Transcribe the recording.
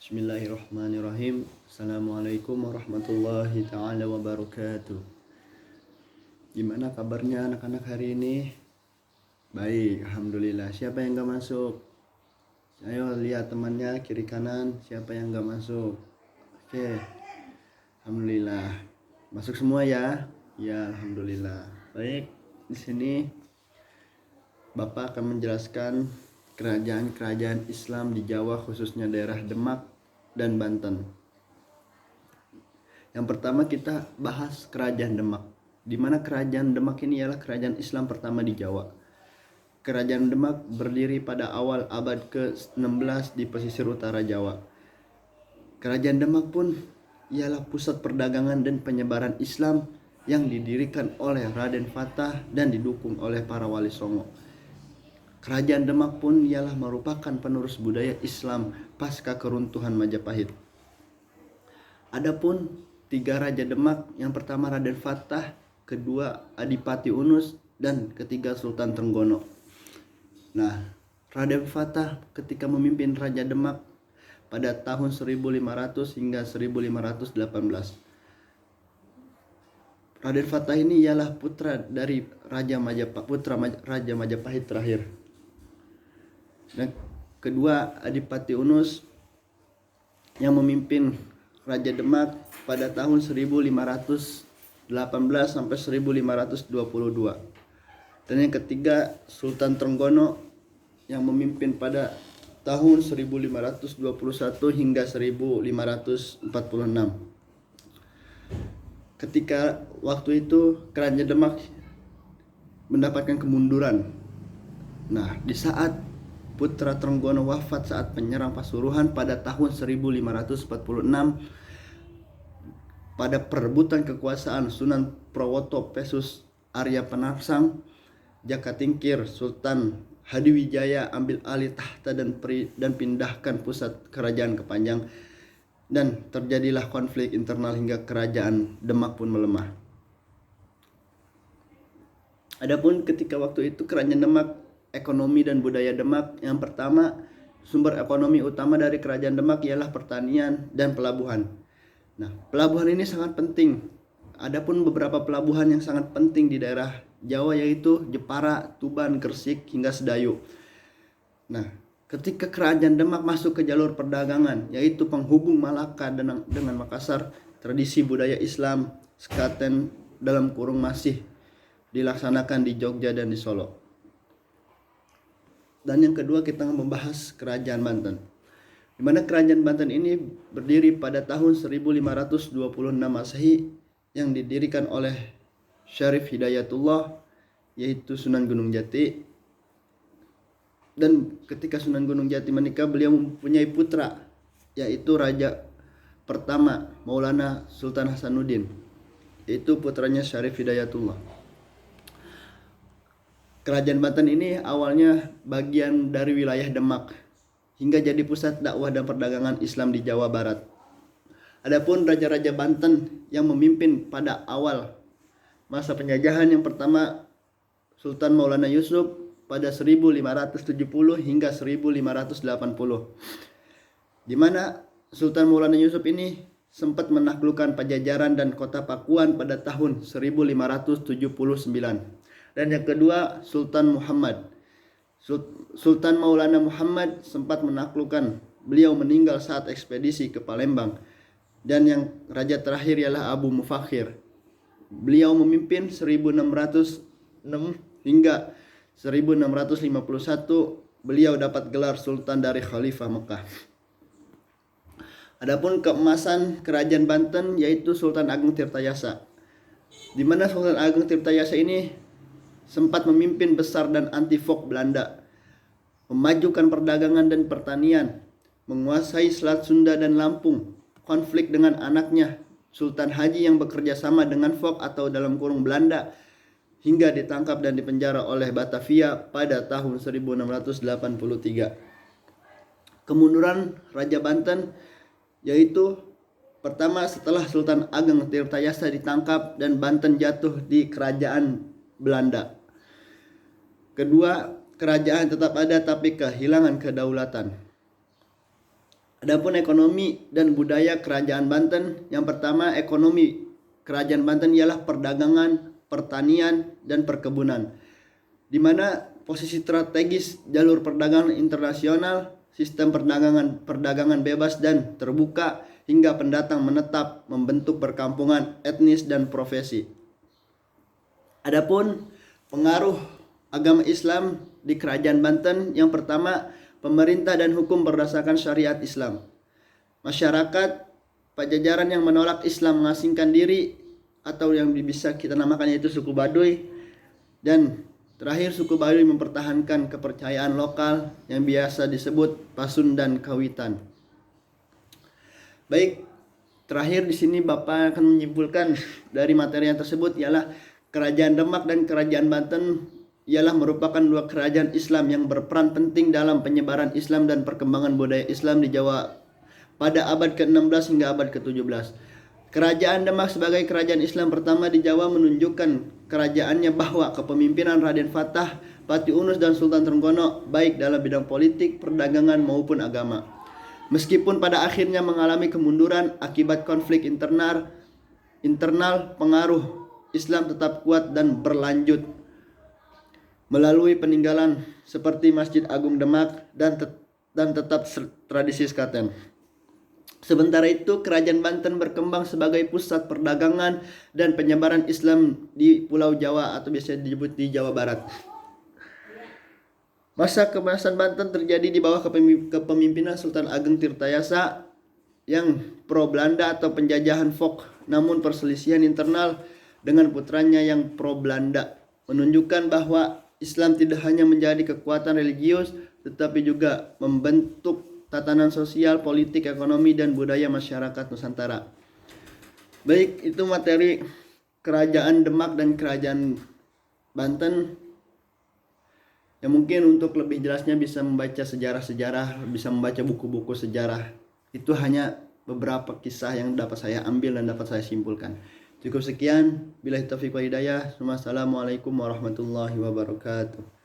Bismillahirrahmanirrahim. Assalamualaikum warahmatullahi ta'ala wabarakatuh. Gimana kabarnya anak-anak hari ini? Baik, alhamdulillah. Siapa yang gak masuk? Ayo lihat temannya kiri kanan, siapa yang gak masuk? Oke, alhamdulillah. Masuk semua ya? Ya, alhamdulillah. Baik, di sini Bapak akan menjelaskan kerajaan-kerajaan Islam di Jawa, khususnya daerah Demak dan Banten. Yang pertama kita bahas kerajaan Demak, di mana kerajaan Demak ini ialah kerajaan Islam pertama di Jawa. Kerajaan Demak berdiri pada awal abad ke-16 di pesisir utara Jawa. Kerajaan Demak pun ialah pusat perdagangan dan penyebaran Islam yang didirikan oleh Raden Fatah dan didukung oleh para wali songo. Kerajaan Demak pun ialah merupakan penerus budaya Islam pasca keruntuhan Majapahit. Adapun tiga raja Demak, yang pertama Raden Fatah, kedua Adipati Unus, dan ketiga Sultan Trenggono. Nah, Raden Fatah ketika memimpin Raja Demak pada tahun 1500 hingga 1518. Raden Fatah ini ialah putra dari Raja Majapahit terakhir. Dan kedua Adipati Unus yang memimpin Raja Demak pada tahun 1518 sampai 1522. Dan yang ketiga Sultan Trenggono yang memimpin pada tahun 1521 hingga 1546. Ketika waktu itu Kerajaan Demak mendapatkan kemunduran. Nah, di saat putra Trenggono wafat saat penyerang Pasuruan pada tahun 1546, pada perebutan kekuasaan Sunan Prawoto versus Arya Penangsang, Jaka Tingkir, Sultan Hadiwijaya ambil alih tahta dan pindahkan pusat kerajaan ke Panjang, dan terjadilah konflik internal hingga kerajaan Demak pun melemah. Adapun ketika waktu itu kerajaan Demak, ekonomi dan budaya Demak, yang pertama sumber ekonomi utama dari kerajaan Demak ialah pertanian dan pelabuhan. Nah, pelabuhan ini sangat penting. Adapun beberapa pelabuhan yang sangat penting di daerah Jawa yaitu Jepara, Tuban, Gresik hingga Sedayu. Nah, ketika kerajaan Demak masuk ke jalur perdagangan yaitu penghubung Malaka dengan Makassar, tradisi budaya Islam sekaten dalam kurung masih dilaksanakan di Jogja dan di Solo. Dan yang kedua kita membahas kerajaan Banten, di mana kerajaan Banten ini berdiri pada tahun 1526 Masehi yang didirikan oleh Syarif Hidayatullah yaitu Sunan Gunung Jati. Dan ketika Sunan Gunung Jati menikah, beliau mempunyai putra yaitu Raja pertama Maulana Sultan Hasanuddin, yaitu putranya Syarif Hidayatullah. Kerajaan Banten ini awalnya bagian dari wilayah Demak hingga jadi pusat dakwah dan perdagangan Islam di Jawa Barat. Adapun raja-raja Banten yang memimpin pada awal masa penjajahan, yang pertama Sultan Maulana Yusuf pada 1570 hingga 1580. Di mana Sultan Maulana Yusuf ini sempat menaklukkan Pajajaran dan kota Pakuan pada tahun 1579. Dan yang kedua Sultan Muhammad. Sultan Maulana Muhammad sempat menaklukkan, beliau meninggal saat ekspedisi ke Palembang. Dan yang raja terakhir ialah Abu Mufakhir. Beliau memimpin 1606 hingga 1651. Beliau dapat gelar Sultan dari Khalifah Mekah. Adapun keemasan kerajaan Banten yaitu Sultan Agung Tirtayasa, di mana Sultan Agung Tirtayasa ini sempat memimpin besar dan anti-Fok Belanda, memajukan perdagangan dan pertanian, menguasai Selat Sunda dan Lampung, konflik dengan anaknya Sultan Haji yang bekerja sama dengan Fok atau dalam kurung Belanda, hingga ditangkap dan dipenjara oleh Batavia pada tahun 1683. Kemunduran Raja Banten yaitu pertama setelah Sultan Agung Tirtayasa ditangkap dan Banten jatuh di kerajaan Belanda. Kedua, kerajaan tetap ada tapi kehilangan kedaulatan. Adapun ekonomi dan budaya Kerajaan Banten, yang pertama ekonomi Kerajaan Banten ialah perdagangan, pertanian, dan perkebunan, di mana posisi strategis jalur perdagangan internasional, sistem perdagangan bebas dan terbuka, hingga pendatang menetap membentuk perkampungan etnis dan profesi. Adapun pengaruh agama Islam di Kerajaan Banten, yang pertama pemerintah dan hukum berdasarkan syariat Islam. Masyarakat Pajajaran yang menolak Islam mengasingkan diri atau yang bisa kita namakan yaitu suku Baduy, dan terakhir suku Baduy mempertahankan kepercayaan lokal yang biasa disebut Pasundan Kawitan. Baik, terakhir di sini Bapak akan menyimpulkan dari materi yang tersebut ialah Kerajaan Demak dan Kerajaan Banten ialah merupakan dua kerajaan Islam yang berperan penting dalam penyebaran Islam dan perkembangan budaya Islam di Jawa pada abad ke-16 hingga abad ke-17. Kerajaan Demak sebagai kerajaan Islam pertama di Jawa menunjukkan kerajaannya bahwa kepemimpinan Raden Fatah, Pati Unus, dan Sultan Trenggono baik dalam bidang politik, perdagangan maupun agama. Meskipun pada akhirnya mengalami kemunduran akibat konflik internal, pengaruh Islam tetap kuat dan berlanjut melalui peninggalan seperti Masjid Agung Demak dan tetap tradisi sekaten. Sementara itu, Kerajaan Banten berkembang sebagai pusat perdagangan dan penyebaran Islam di Pulau Jawa atau biasa disebut di Jawa Barat. Masa keemasan Banten terjadi di bawah kepemimpinan Sultan Ageng Tirtayasa yang pro Belanda atau penjajahan Fok. Namun perselisihan internal dengan putranya yang pro Belanda menunjukkan bahwa Islam tidak hanya menjadi kekuatan religius, tetapi juga membentuk tatanan sosial, politik, ekonomi, dan budaya masyarakat Nusantara. Baik, itu materi Kerajaan Demak dan Kerajaan Banten. Ya mungkin untuk lebih jelasnya bisa membaca sejarah-sejarah, bisa membaca buku-buku sejarah. Itu hanya beberapa kisah yang dapat saya ambil dan dapat saya simpulkan. Cukup sekian. Billahi taufiq wal hidayah. Wassalamualaikum warahmatullahi wabarakatuh.